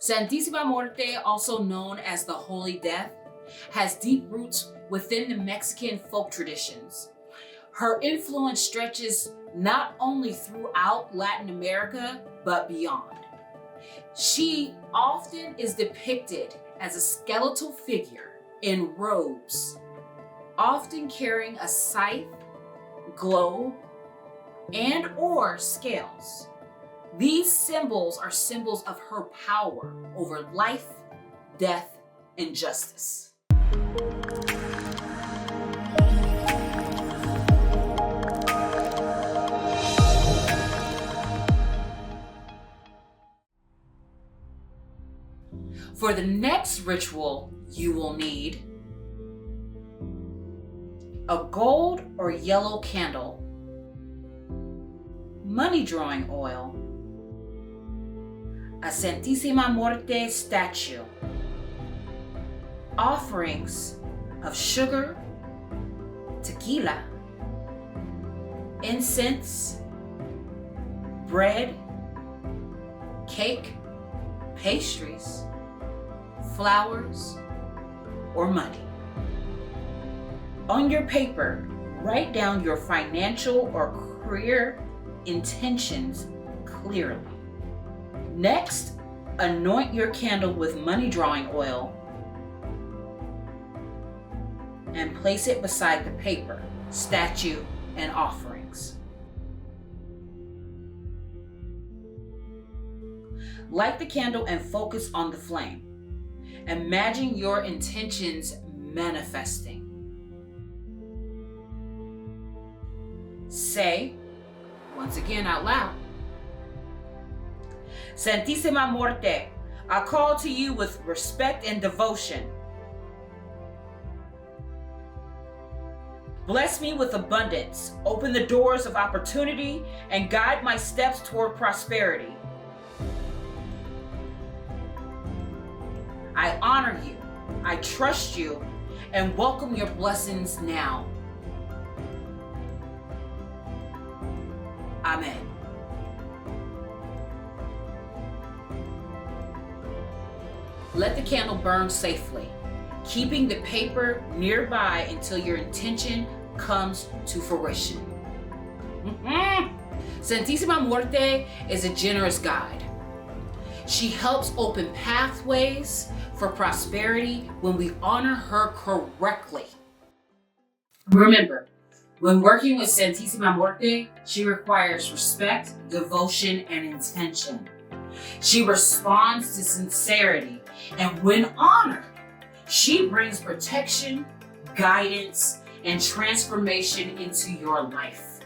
Santísima Muerte, also known as the Holy Death, has deep roots within the Mexican folk traditions. Her influence stretches not only throughout Latin America, but beyond. She often is depicted as a skeletal figure in robes, often carrying a scythe, globe, and/or scales. These symbols are symbols of her power over life, death, and justice. For the next ritual, you will need a gold or yellow candle, money drawing oil, a Santísima Muerte statue, offerings of sugar, tequila, incense, bread, cake, pastries, flowers, or money. On your paper, write down your financial or career intentions clearly. Next, anoint your candle with money drawing oil and place it beside the paper, statue, and offerings. Light the candle and focus on the flame. Imagine your intentions manifesting. Say, once again out loud, Santísima Muerte, I call to you with respect and devotion. Bless me with abundance, open the doors of opportunity, and guide my steps toward prosperity. I honor you, I trust you, and welcome your blessings now. Amen. Let the candle burn safely, keeping the paper nearby until your intention comes to fruition. Santísima Muerte is a generous guide. She helps open pathways for prosperity when we honor her correctly. Remember, when working with Santísima Muerte, she requires respect, devotion, and intention. She responds to sincerity, and when honored, she brings protection, guidance, and transformation into your life.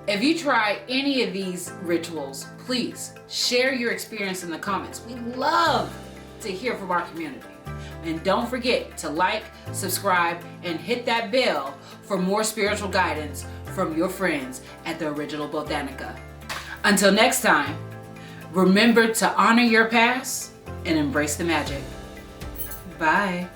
If you try any of these rituals, please share your experience in the comments. We love to hear from our community. And don't forget to like, subscribe, and hit that bell for more spiritual guidance from your friends at the Original Botanica. Until next time, remember to honor your past and embrace the magic. Bye.